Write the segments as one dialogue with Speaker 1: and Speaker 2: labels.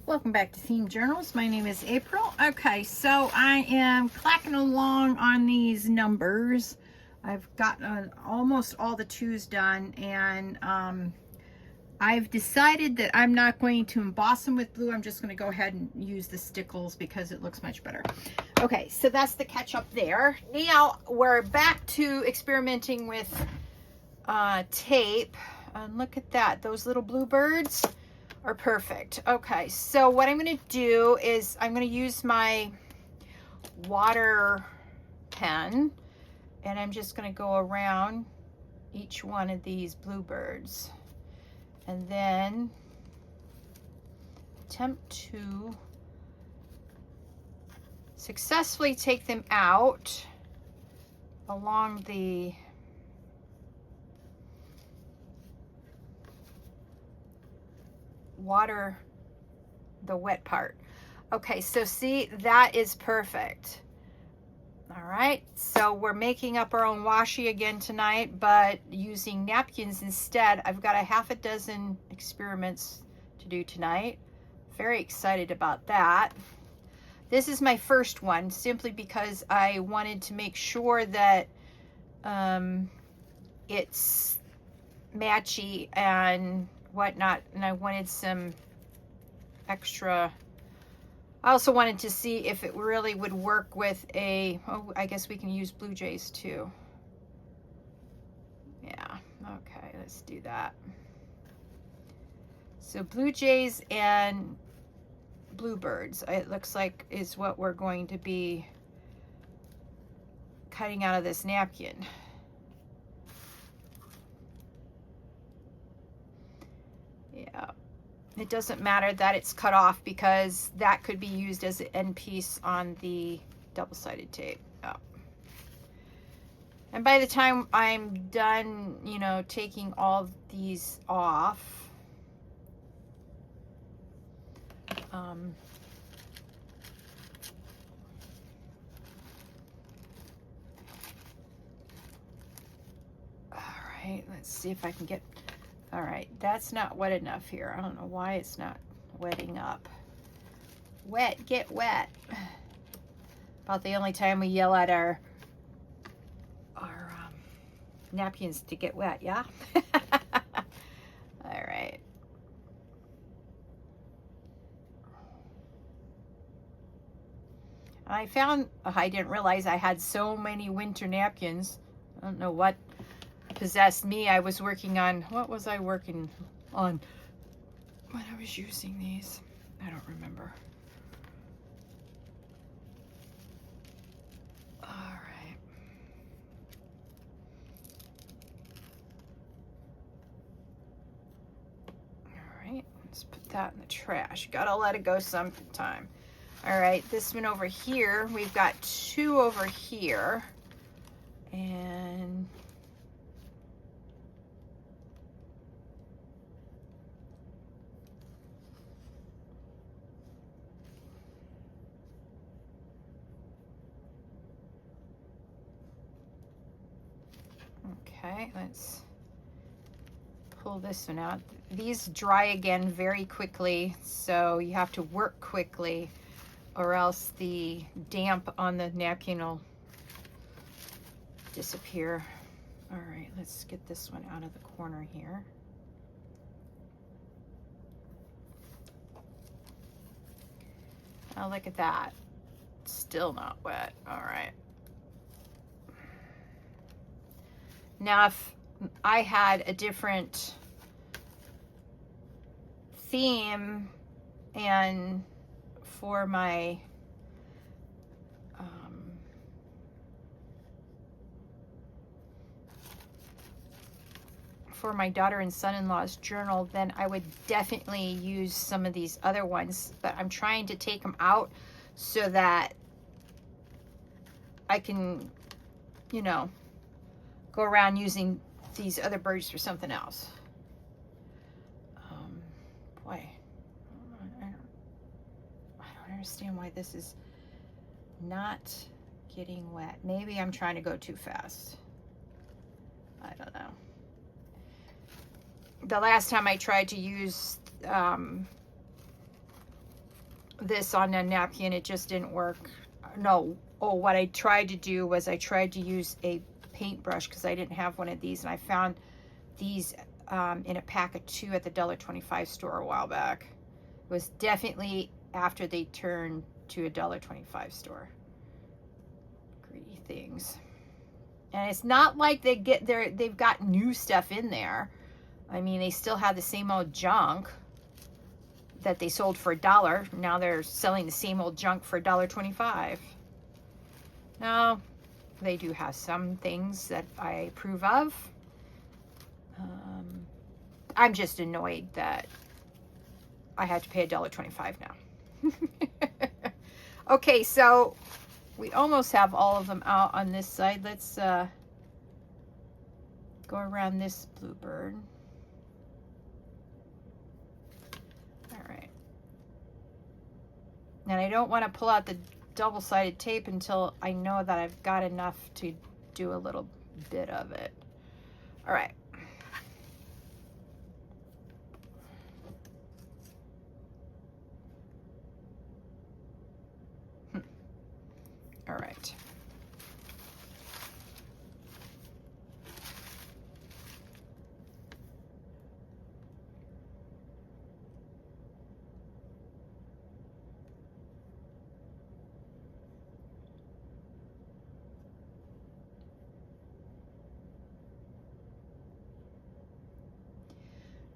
Speaker 1: Welcome back to Themed Journals. My name is April. Okay, so I am clacking along on these numbers. I've gotten almost all the twos done, and I've decided that I'm not going to emboss them with blue. I'm just going to go ahead and use the stickles because it looks much better. Okay, so that's the catch up there. Now we're back to experimenting with tape. And look at that, those little bluebirds are perfect. Okay, so what I'm going to do is I'm going to use my water pen, and I'm just going to go around each one of these bluebirds and then attempt to successfully take them out along the water, the wet part. Okay, so see, that is perfect. All right, so we're making up our own washi again tonight, but using napkins instead. I've got a half a dozen experiments to do tonight. Very excited about that. This is my first one simply because I wanted to make sure that it's matchy and whatnot, and I wanted some extra. I also wanted to see if it really would work with a, oh, I guess we can use blue jays too. Yeah, okay, let's do that. So blue jays and bluebirds, it looks like, is what we're going to be cutting out of this napkin. Yeah. It doesn't matter that it's cut off because that could be used as an end piece on the double-sided tape. Oh. And by the time I'm done, you know, taking all these off, all right, let's see if I can get. All right, that's not wet enough here. I don't know why it's not wetting up. Wet, get wet. About the only time we yell at our napkins to get wet, yeah? All right. I found, I didn't realize I had so many winter napkins. I don't know what possessed me. I was working on, what was I working on when I was using these? I don't remember. All right. All right, let's put that in the trash. Gotta let it go sometime. All right, this one over here, we've got two over here, and okay, let's pull this one out. These dry again very quickly, so you have to work quickly or else the damp on the napkin will disappear. All right, let's get this one out of the corner here. Oh, look at that. Still not wet. All right. Now, if I had a different theme and for my daughter and son-in-law's journal, then I would definitely use some of these other ones, but I'm trying to take them out so that I can, you know, go around using these other birds for something else. Boy, I don't understand why this is not getting wet. Maybe I'm trying to go too fast. I don't know. The last time I tried to use this on a napkin. It just didn't work. No. Oh, what I tried to do was I tried to use a paintbrush because I didn't have one of these, and I found these in a pack of 2 at the $1.25 store a while back. It was definitely after they turned to a $1.25 store. Greedy things. And it's not like they've got new stuff in there. I mean, they still have the same old junk that they sold for $1. Now they're selling the same old junk for $1.25. Now, they do have some things that I approve of. I'm just annoyed that I had to pay $1.25 now. Okay, so we almost have all of them out on this side. Let's go around this bluebird. All right. And I don't want to pull out the double-sided tape until I know that I've got enough to do a little bit of it. All right. All right.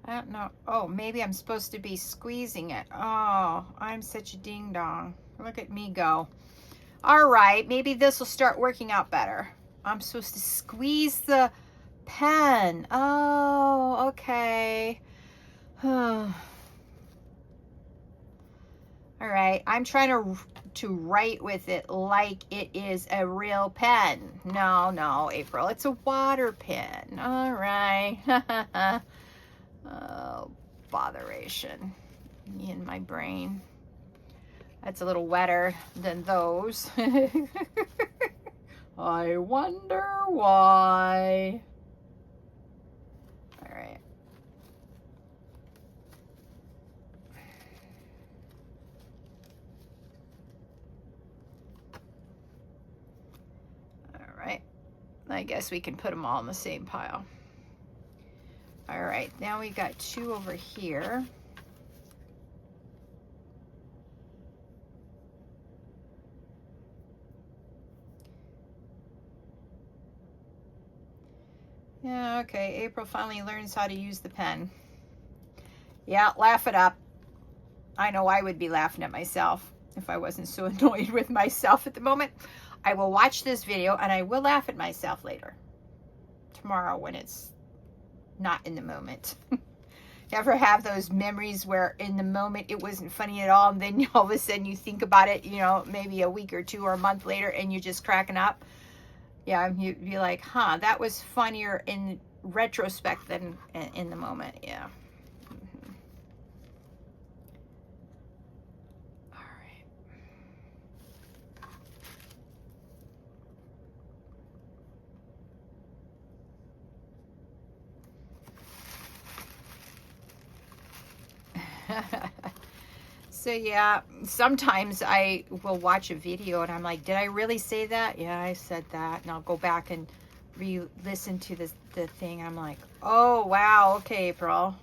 Speaker 1: I don't know. Oh, maybe I'm supposed to be squeezing it. Oh, I'm such a ding dong. Look at me go. All right, maybe this will start working out better. I'm supposed to squeeze the pen. Oh, okay. All right, I'm trying to write with it like it is a real pen. No, April, it's a water pen. All right. Oh, botheration. Me and my brain. That's a little wetter than those. I wonder why. All right. All right. I guess we can put them all in the same pile. All right, now we got 2 over here. Yeah, okay, April finally learns how to use the pen. Yeah, laugh it up. I know I would be laughing at myself if I wasn't so annoyed with myself at the moment. I will watch this video and I will laugh at myself later. Tomorrow when it's not in the moment. You ever have those memories where in the moment it wasn't funny at all, and then all of a sudden you think about it, you know, maybe a week or 2 or a month later, and you're just cracking up? Yeah, you'd be like, huh, that was funnier in retrospect than in the moment. Yeah. So yeah, sometimes I will watch a video and I'm like, did I really say that? Yeah, I said that. And I'll go back and re-listen to the thing. I'm like, oh, wow. Okay, April.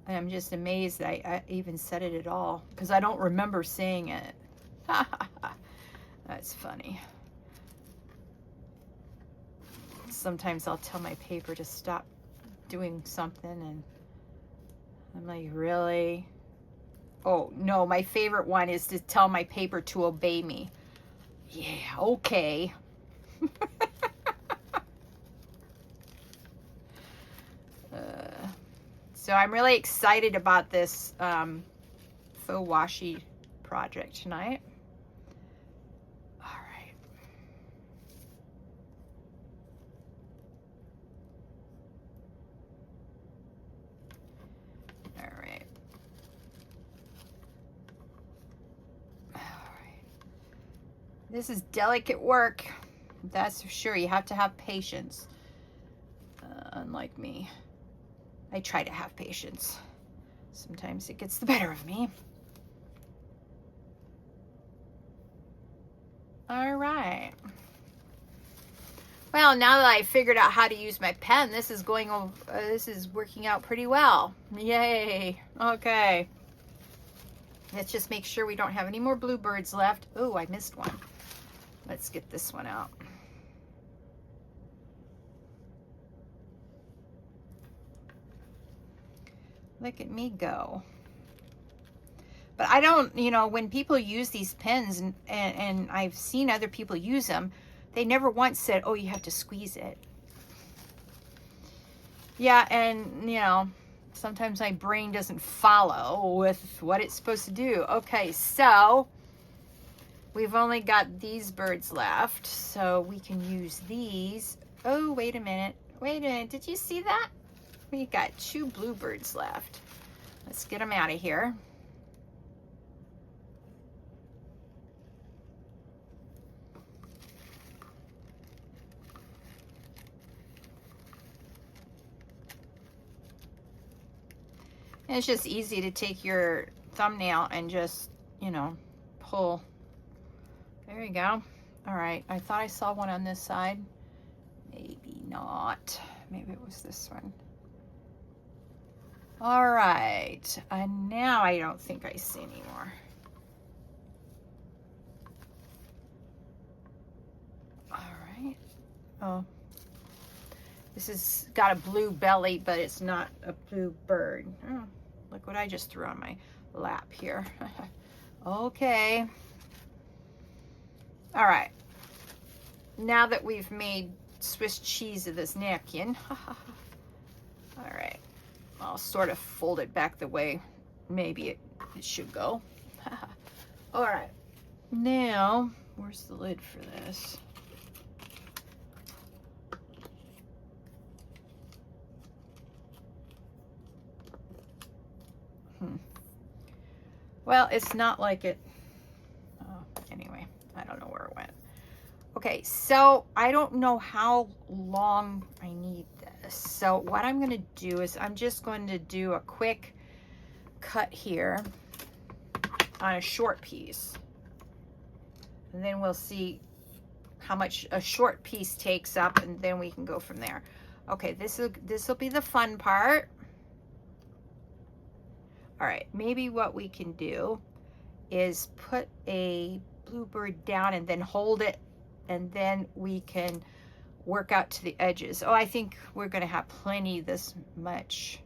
Speaker 1: And I'm just amazed that I even said it at all because I don't remember saying it. That's funny. Sometimes I'll tell my paper to stop doing something and I'm like, really? Oh, no, my favorite one is to tell my paper to obey me. Yeah, okay. So I'm really excited about this Faux Washi project tonight. All right. All right. All right. This is delicate work. That's for sure. You have to have patience. Unlike me. I try to have patience. Sometimes it gets the better of me. All right. Well, now that I figured out how to use my pen, this is working out pretty well. Yay. Okay. Let's just make sure we don't have any more bluebirds left. Oh, I missed one. Let's get this one out. Look at me go. But I don't, you know, when people use these pens, and I've seen other people use them, they never once said, oh, you have to squeeze it. Yeah, and, you know, sometimes my brain doesn't follow with what it's supposed to do. Okay, so we've only got these birds left, so we can use these. Oh, wait a minute. Wait a minute. Did you see that? We got 2 bluebirds left. Let's get them out of here. And it's just easy to take your thumbnail and just, you know, pull. There you go. All right. I thought I saw one on this side. Maybe not. Maybe it was this one. All right. And now I don't think I see any more. All right. Oh. This has got a blue belly, but it's not a blue bird. Oh, look what I just threw on my lap here. Okay. All right. Now that we've made Swiss cheese of this napkin, all right, I'll sort of fold it back the way maybe it should go. All right. Now, where's the lid for this? Well, it's not like it. Oh, anyway, I don't know where it went. Okay, so I don't know how long I need this. So what I'm going to do is I'm just going to do a quick cut here on a short piece. And then we'll see how much a short piece takes up, and then we can go from there. Okay, this will be the fun part. All right, maybe what we can do is put a bluebird down and then hold it, and then we can work out to the edges. Oh, I think we're gonna have plenty this much.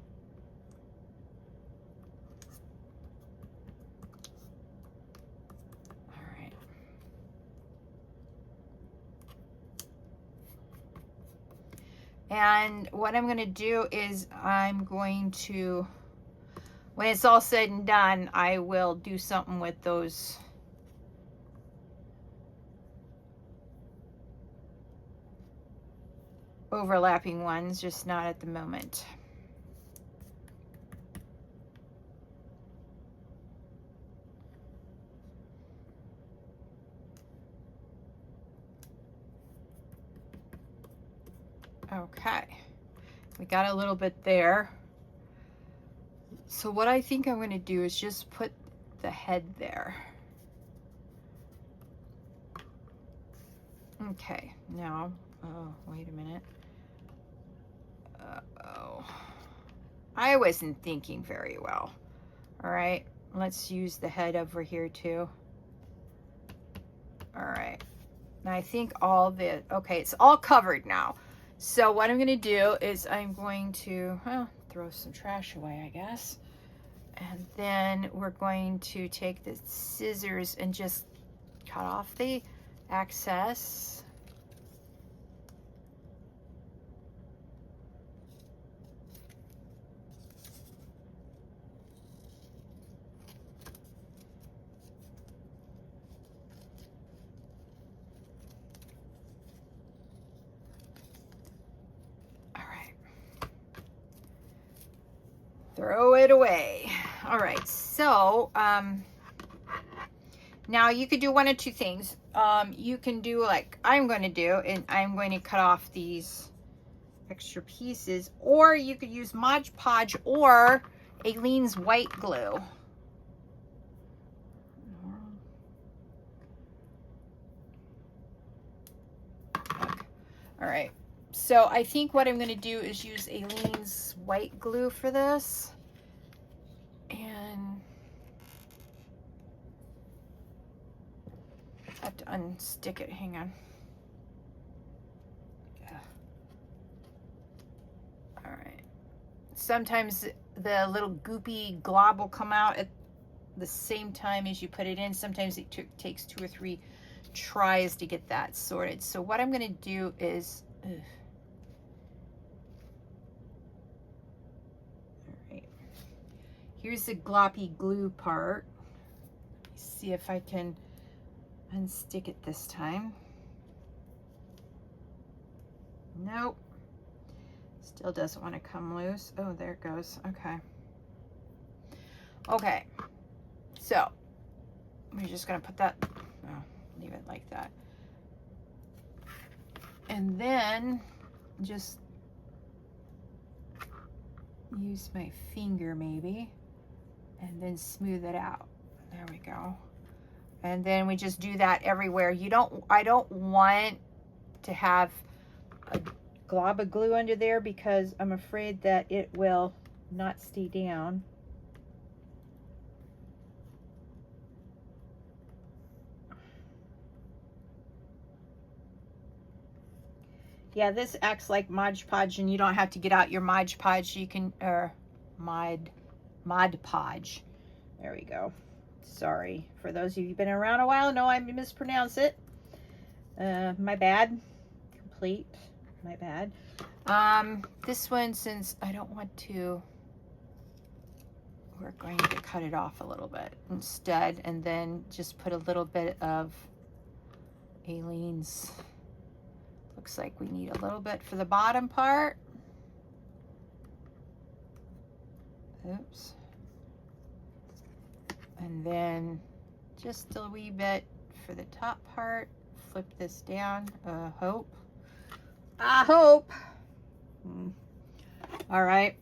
Speaker 1: All right. And what I'm gonna do is I'm going to, when it's all said and done, I will do something with those overlapping ones, just not at the moment. Okay, we got a little bit there. So what I think I'm going to do is just put the head there. Okay, now, oh, wait a minute. Uh-oh. I wasn't thinking very well. All right, let's use the head over here too. All right, and I think all the, okay, it's all covered now. So what I'm going to do is I'm going to, well, throw some trash away, I guess. And then we're going to take the scissors and just cut off the excess. All right. Throw it away. All right, so now you could do one of two things. You can do like I'm going to do, and I'm going to cut off these extra pieces, or you could use Mod Podge, or Aleene's white glue. All right, so I think what I'm going to do is use Aleene's white glue for this. And I have to unstick it, hang on. Yeah. All right. Sometimes the little goopy glob will come out at the same time as you put it in. Sometimes it takes 2 or 3 tries to get that sorted. So what I'm going to do is, all right, here's the gloppy glue part. Let's see if I can unstick it this time. Nope, still doesn't want to come loose. Oh, there it goes. Okay. Okay, so we're just going to put that, leave it like that. And then just use my finger maybe, and then smooth it out. There we go. And then we just do that everywhere. I don't want to have a glob of glue under there because I'm afraid that it will not stay down. Yeah, this acts like Mod Podge, and you don't have to get out your Mod Podge. You can, or Mod Podge. There we go. Sorry. For those of you who've been around a while, know I mispronounce it. My bad. Complete. My bad. This one, since I don't want to, we're going to cut it off a little bit instead, and then just put a little bit of Aleene's. Looks like we need a little bit for the bottom part. Oops. And then just a wee bit for the top part. Flip this down. I hope. All right.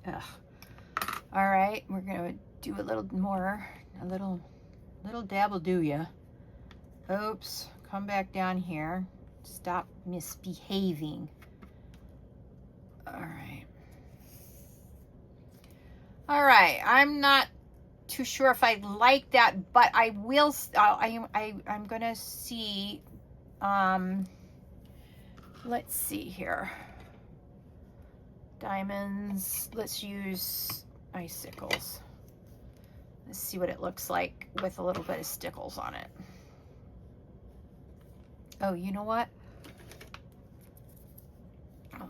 Speaker 1: Ugh. All right, we're gonna do a little more, a little dab will do ya. Oops, come back down here. Stop misbehaving. All right. All right, I'm not too sure if I like that, but I will, I'm gonna see, let's see here. Diamonds, let's use icicles. Let's see what it looks like with a little bit of stickles on it. Oh, you know what? Oh,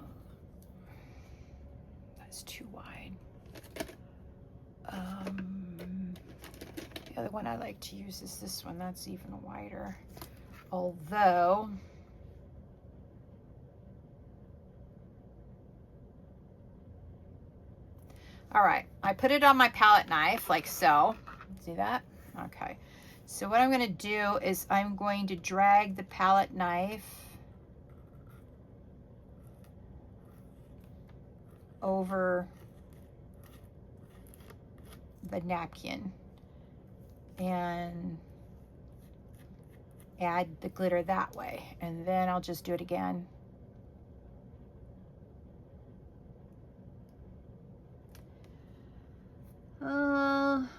Speaker 1: that's too wide. The other one I like to use is this one. That's even wider. Although, all right, I put it on my palette knife like so. See that? Okay. So what I'm going to do is I'm going to drag the palette knife over the napkin and add the glitter that way. And then I'll just do it again.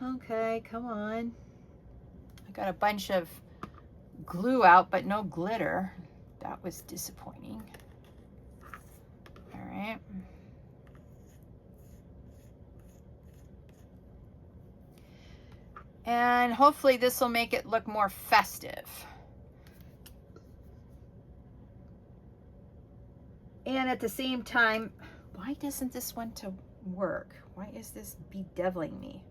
Speaker 1: Okay, come on. I got a bunch of glue out, but no glitter. That was disappointing. All right. And hopefully this will make it look more festive. And at the same time, why doesn't this want to work? Why is this bedeviling me?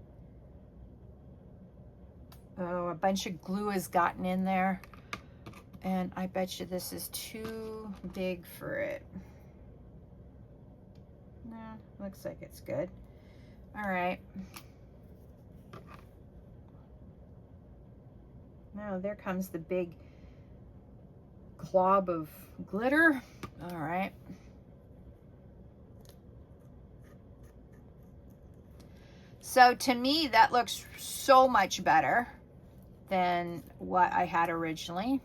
Speaker 1: Oh, a bunch of glue has gotten in there. And I bet you this is too big for it. No, looks like it's good. All right. Now there comes the big glob of glitter. All right. So to me, that looks so much better than what I had originally.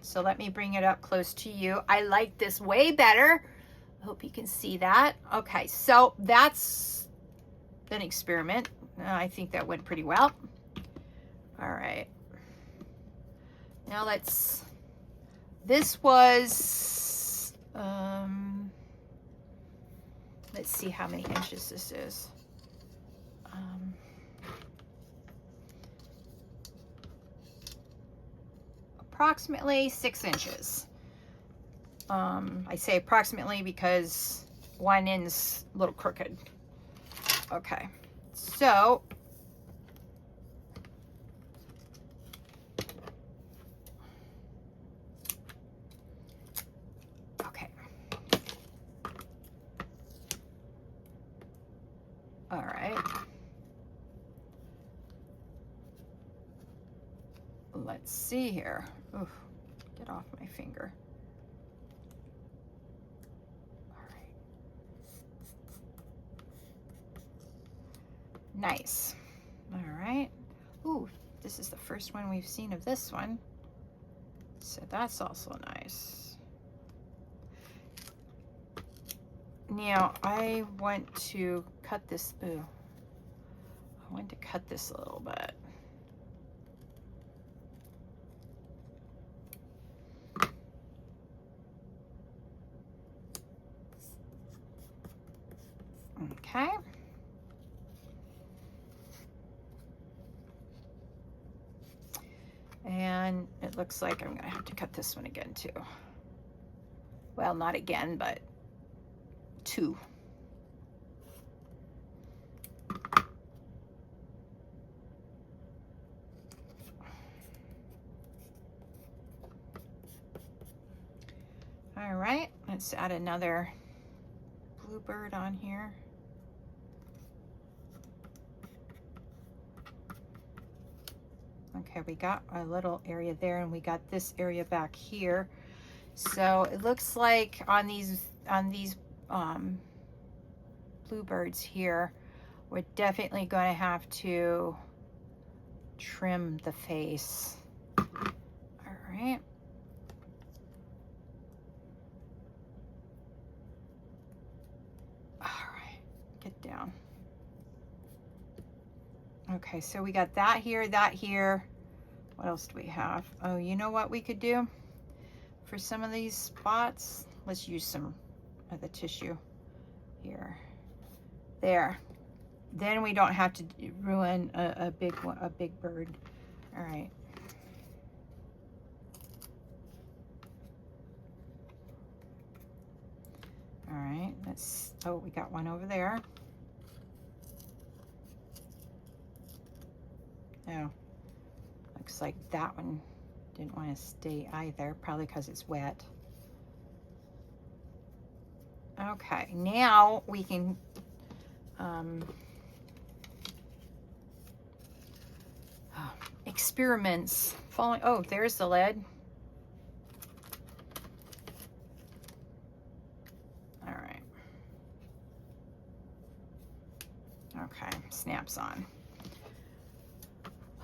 Speaker 1: So let me bring it up close to you. I like this way better. I hope you can see that. Okay, so that's an experiment. I think that went pretty well. All right. Now this was, let's see how many inches this is. Approximately 6 inches. I say approximately because one end's a little crooked. Okay, so okay. All right. Let's see here. Ooh, get off my finger. All right. Nice. All right. Ooh, this is the first one we've seen of this one. So that's also nice. Now I want to cut this. Ooh, I want to cut this a little bit. Okay. And it looks like I'm gonna have to cut this one again too. Well, not again, but 2. All right, let's add another bluebird on here. Okay, we got a little area there and we got this area back here. So it looks like on these bluebirds here, we're definitely going to have to trim the face. All right. All right, get down. Okay, so we got that here, that here. What else do we have? Oh, you know what we could do for some of these spots? Let's use some of the tissue here. There. Then we don't have to ruin a big bird. All right. All right, oh, we got one over there. Oh, looks like that one didn't want to stay either, probably because it's wet. Okay, now we can experiments following. Oh, there's the lid. All right. Okay, snaps on.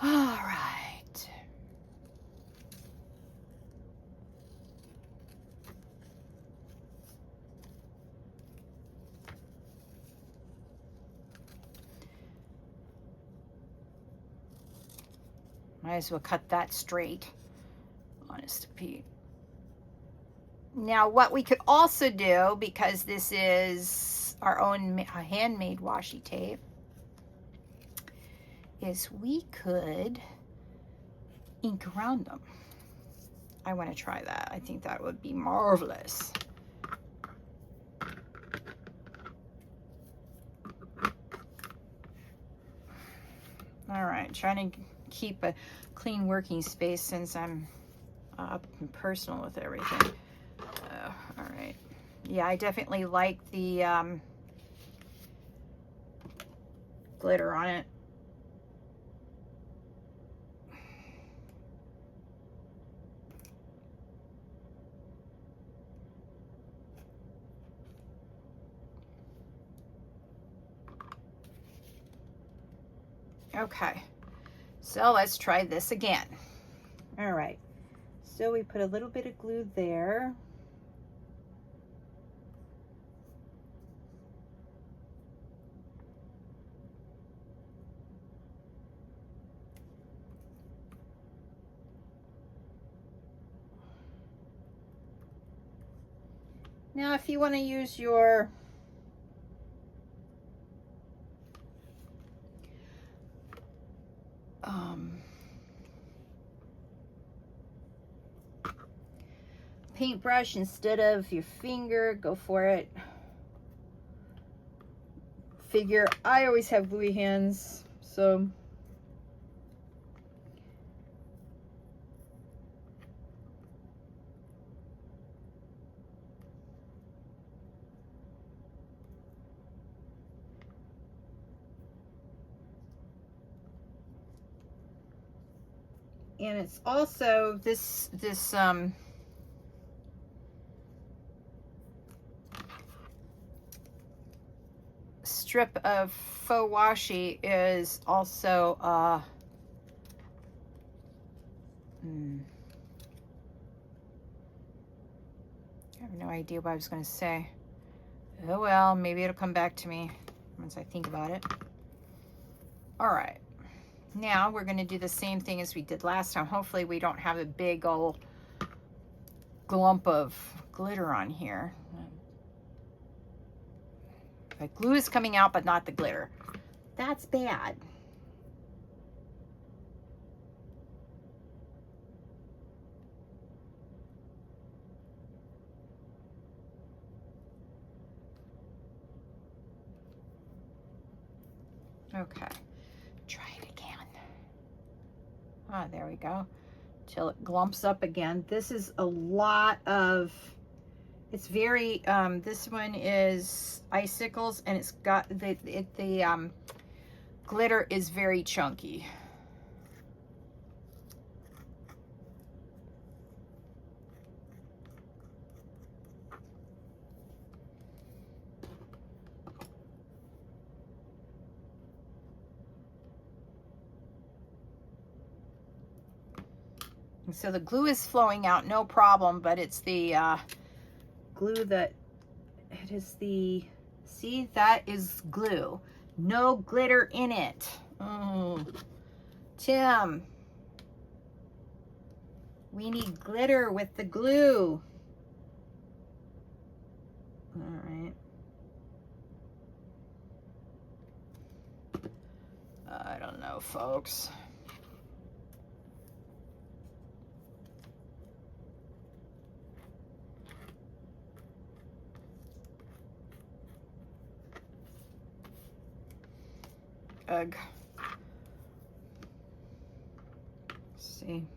Speaker 1: All right. Might as well cut that straight, honest to Pete. Now, what we could also do, because this is our own handmade washi tape, is we could ink around them. I want to try that. I think that would be marvelous. All right, trying to keep a clean working space since I'm up and personal with everything. All right. Yeah, I definitely like the glitter on it. Okay, so let's try this again. All right, so we put a little bit of glue there. Now, if you want to use your paintbrush instead of your finger, go for it. Figure I always have gluey hands, so and it's also this strip of Faux Washi is also I have no idea what I was going to say. Oh well, maybe it'll come back to me once I think about it. All right, now we're going to do the same thing as we did last time. Hopefully we don't have a big old glump of glitter on here. The glue is coming out, but not the glitter. That's bad. Okay, try it again. Ah, there we go. Till it glumps up again. This is a lot of, it's very, this one is icicles, and it's got, the glitter is very chunky. And so the glue is flowing out, no problem, but it's the glue that, it is the, see, that is glue. No glitter in it. Tim, we need glitter with the glue. All right. I don't know, folks. Ugh. Let's see,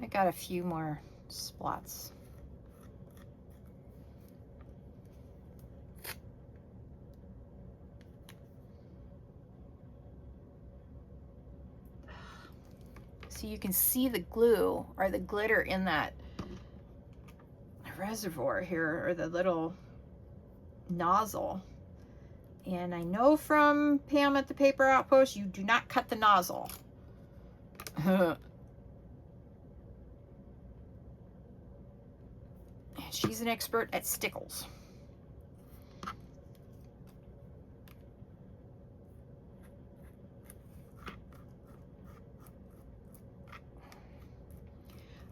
Speaker 1: I got a few more spots. So you can see the glue or the glitter in that reservoir here, or the little nozzle. And I know from Pam at the Paper Outpost, you do not cut the nozzle. And she's an expert at stickles.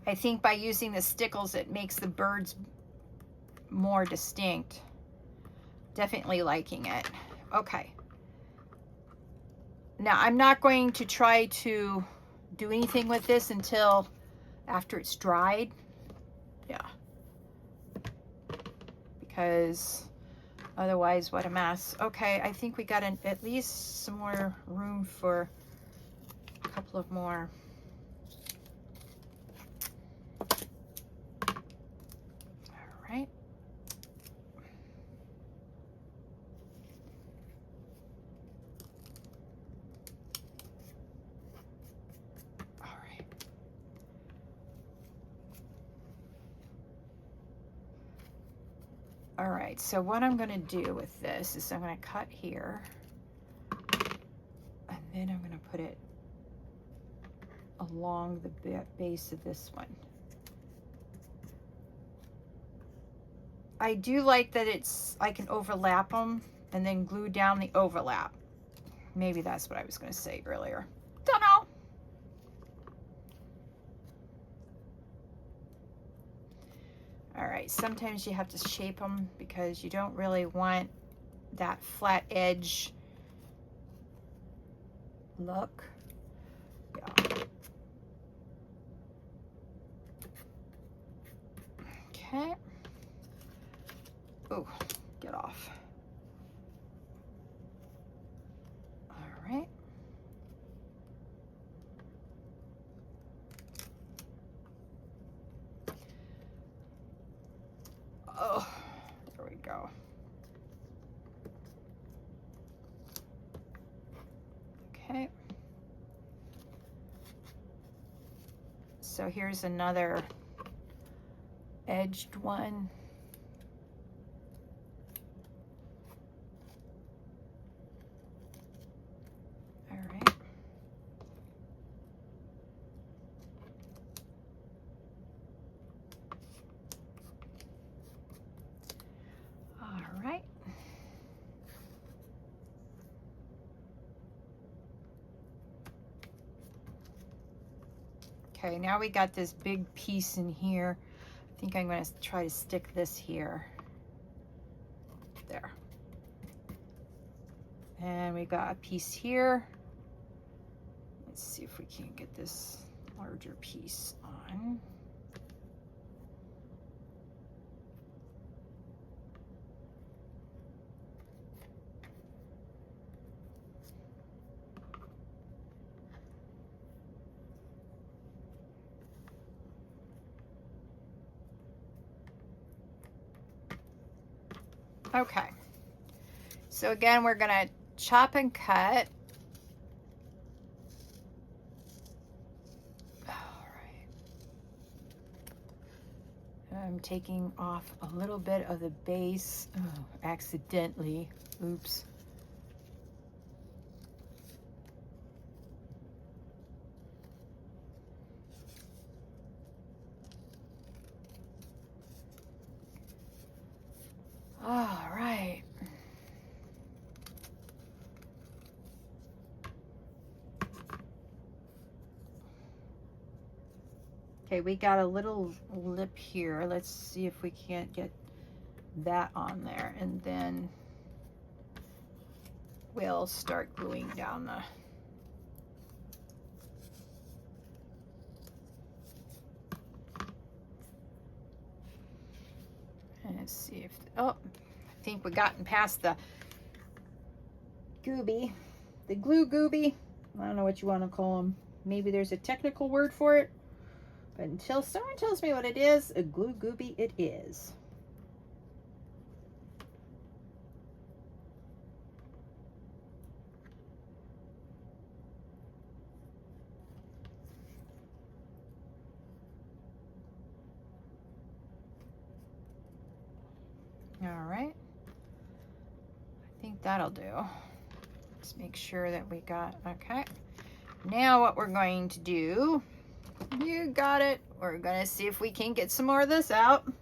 Speaker 1: I think by using the stickles, it makes the birds more distinct. Definitely liking it. Okay. Now I'm not going to try to do anything with this until after it's dried. Yeah. Because otherwise, what a mess. Okay, I think we got at least some more room for a couple of more. All right. All right, so what I'm going to do with this is I'm going to cut here, and then I'm going to put it along the base of this one. I do like that I can overlap them and then glue down the overlap. Maybe that's what I was going to say earlier. Don't know. All right, sometimes you have to shape them because you don't really want that flat edge look. Yeah. Okay. Oh, get off. All right. Oh, there we go. Okay. So here's another edged one. All right. All right. Okay, now we got this big piece in here. I think I'm going to try to stick this here. There. And we got a piece here. Let's see if we can get this larger piece on. Okay, so again, we're gonna chop and cut. All right. I'm taking off a little bit of the base. Oh, accidentally. Oops. All right. Okay, we got a little lip here. Let's see if we can't get that on there, and then we'll start gluing down the let's see if, oh, I think we've gotten past the gooby, the glue gooby. I don't know what you want to call them. Maybe there's a technical word for it, but until someone tells me what it is, a glue gooby it is. All right, I think that'll do. Let's make sure that we got, okay. Now what we're going to do, you got it, we're gonna see if we can get some more of this out.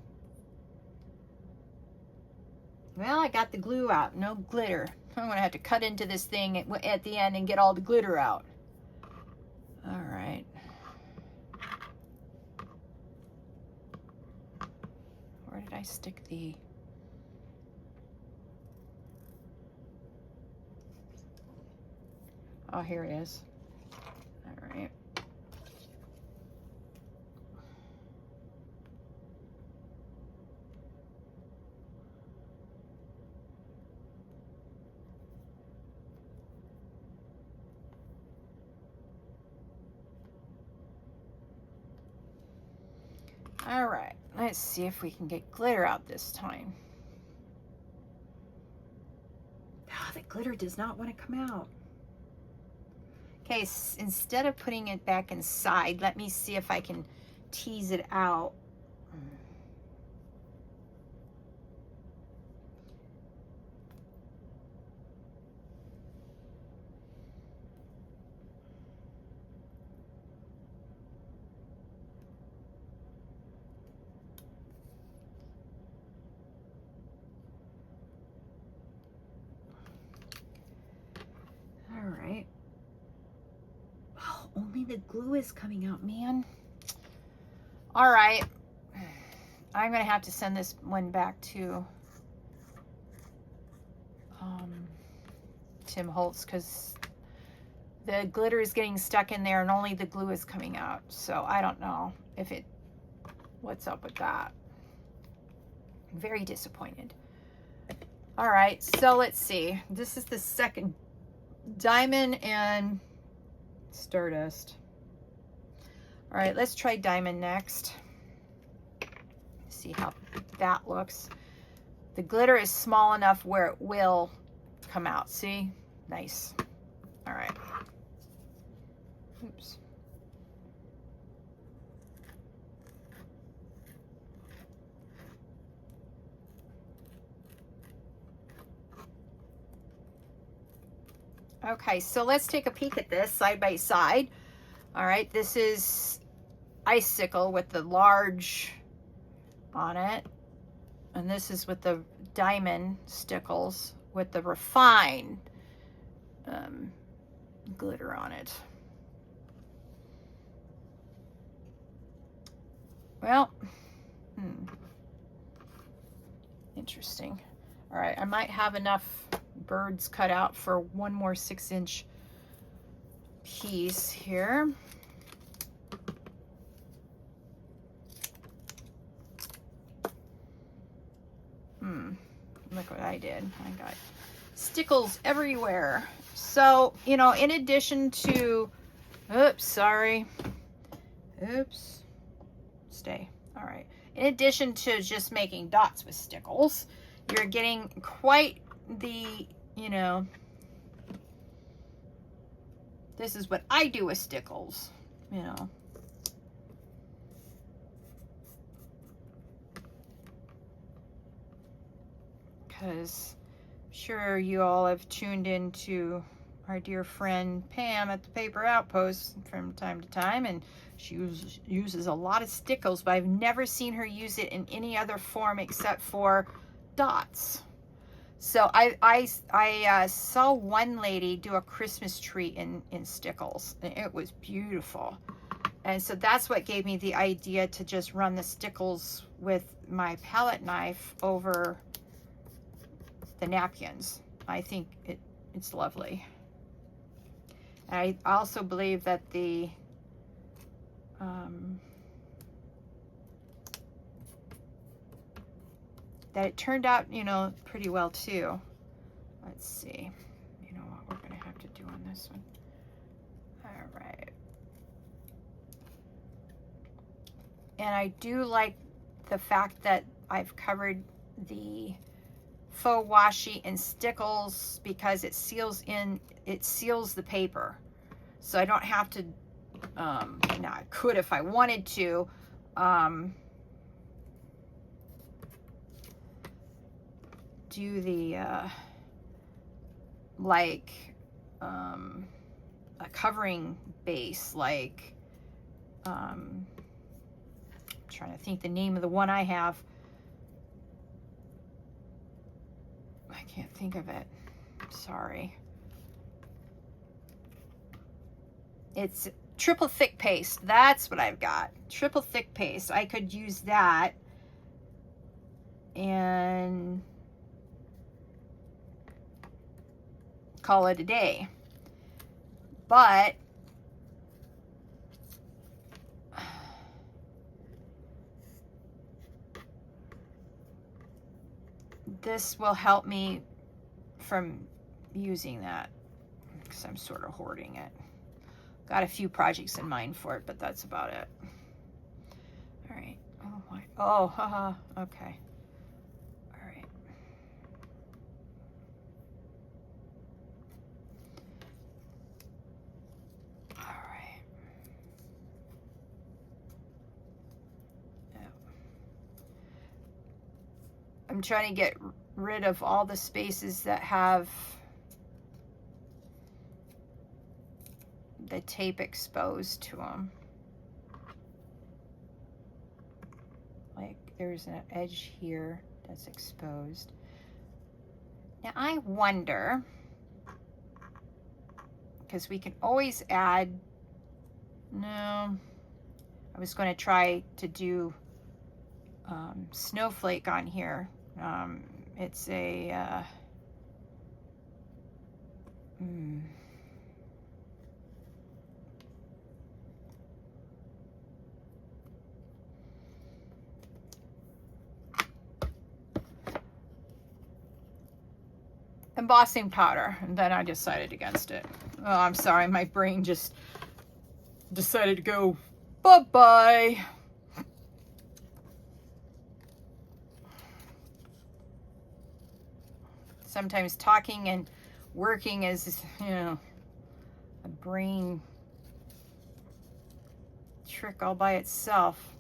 Speaker 1: Well, I got the glue out, no glitter. I'm gonna have to cut into this thing at the end and get all the glitter out. All right. Where did I stick the, oh, here it is. All right. All right, let's see if we can get glitter out this time. Oh, the glitter does not want to come out. Okay, instead of putting it back inside, let me see if I can tease it out. right. Oh, only the glue is coming out, man. All right. I'm going to have to send this one back to Tim Holtz because the glitter is getting stuck in there and only the glue is coming out. So I don't know if it, what's up with that. I'm very disappointed. All right, so let's see. This is the second diamond and stardust. All right, let's try diamond next. See how that looks. The glitter is small enough where it will come out. See? Nice. All right. Oops. Okay, so let's take a peek at this side by side. All right, this is icicle with the large on it. And this is with the diamond stickles with the refined glitter on it. Well, interesting. All right, I might have enough birds cut out for one more 6-inch piece here. Look what I did. I got stickles everywhere. So, you know, in addition to, oops, sorry. Oops. Stay. All right. In addition to just making dots with stickles, you're getting quite the, you know, this is what I do with stickles, you know. Because I'm sure you all have tuned into our dear friend Pam at the Paper Outpost from time to time, and she uses a lot of stickles, but I've never seen her use it in any other form except for dots. So I saw one lady do a Christmas tree in stickles, and it was beautiful. And so that's what gave me the idea to just run the stickles with my palette knife over the napkins. I think it's lovely. And I also believe that the that it turned out, you know, pretty well too. Let's see. You know what we're gonna have to do on this one. All right. And I do like the fact that I've covered the Faux Washi and stickles because it seals the paper. So I don't have to, now I could if I wanted to, do the, like, a covering base, like, I'm trying to think the name of the one I have. I can't think of it. Sorry. It's triple thick paste. That's what I've got. Triple thick paste. I could use that and call it a day. But this will help me from using that because I'm sort of hoarding it. Got a few projects in mind for it, but that's about it. All right. Oh my. Oh, haha. Okay. All right. All right. Oh. I'm trying to get rid of all the spaces that have the tape exposed to them. Like there's an edge here that's exposed. Now I wonder because we can always add, no, I was going to try to do snowflake on here. It's a, embossing powder, and then I decided against it. Oh, I'm sorry, my brain just decided to go bye-bye. Sometimes talking and working is, you know, a brain trick all by itself.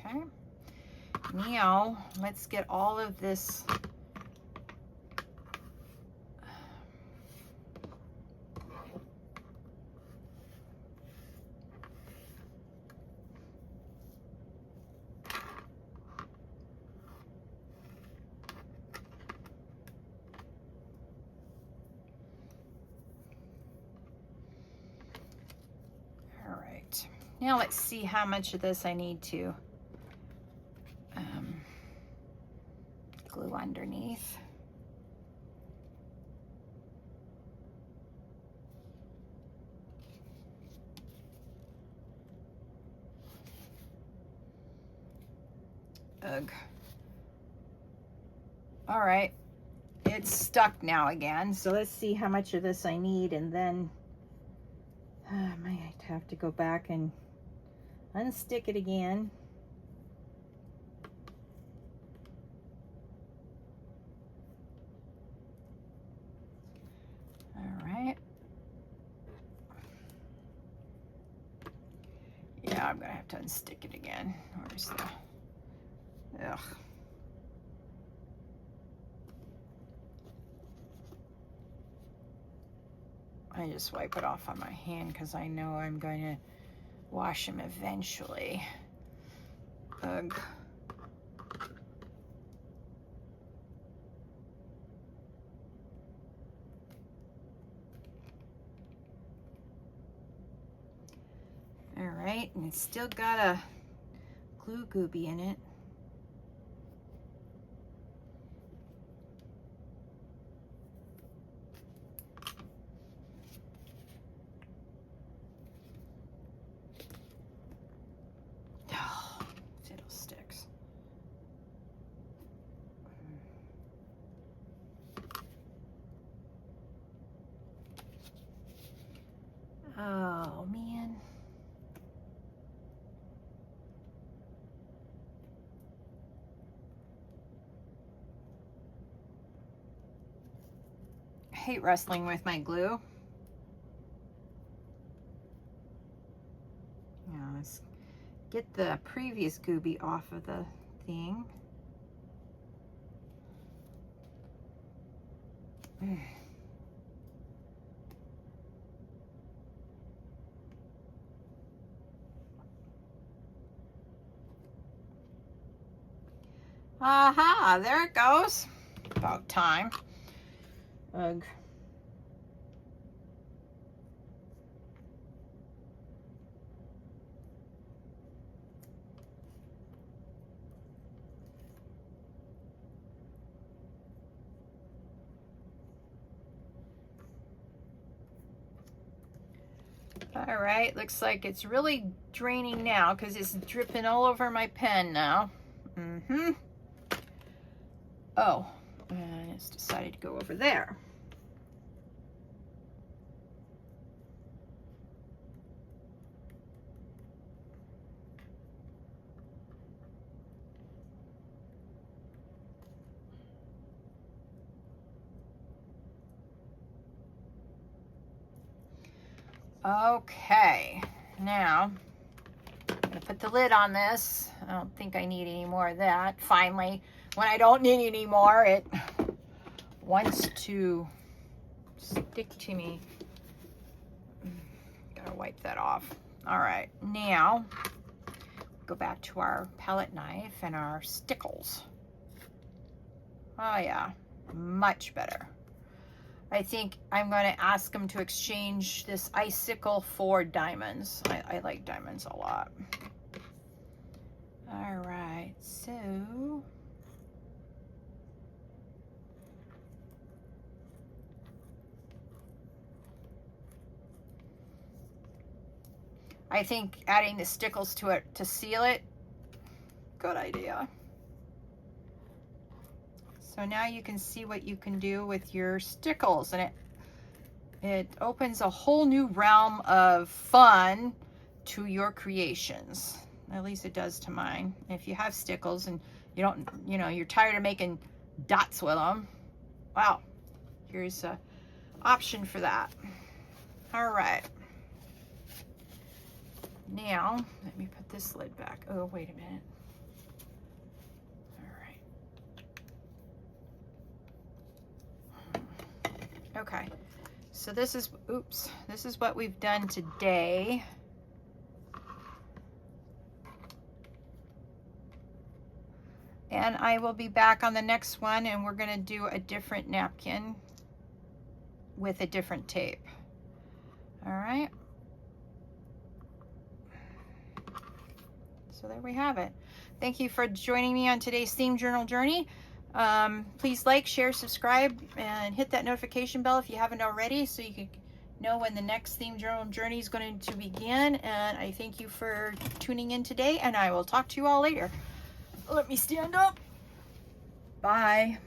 Speaker 1: Okay, now let's get all of this now let's see how much of this I need to glue underneath. Ugh. All right, it's stuck now again, so let's see how much of this I need, and then I might have to go back and unstick it again. All right. Yeah, I'm gonna have to unstick it again. Where's the, ugh. I just wipe it off on my hand because I know I'm going to wash them eventually. Ugh. All right, and it's still got a glue gooby in it. Fiddlesticks. Oh, man. I hate wrestling with my glue. Now let's get the previous gooby off of the thing. Aha, there it goes. About time. Ugh. All right, looks like it's really draining now because it's dripping all over my pen now. Oh, and it's decided to go over there. Okay, now I'm gonna put the lid on this. I don't think I need any more of that. Finally, when I don't need any more, it wants to stick to me. Gotta wipe that off. All right, now go back to our palette knife and our stickles. Oh yeah, much better. I think I'm going to ask them to exchange this icicle for diamonds. I like diamonds a lot. All right, so I think adding the stickles to it to seal it, good idea. So now you can see what you can do with your stickles, and it opens a whole new realm of fun to your creations. At least it does to mine. If you have stickles and you don't, you know, you're tired of making dots with them, wow, here's an option for that. All right. Now, let me put this lid back. Oh, wait a minute. Okay, so this is, oops, this is what we've done today. And I will be back on the next one, and we're gonna do a different napkin with a different tape. All right. So there we have it. Thank you for joining me on today's theme journal journey. Please like, share, subscribe, and hit that notification bell if you haven't already, so you can know when the next theme journal journey is going to begin. And I thank you for tuning in today, and I will talk to you all later. Let me stand up. Bye.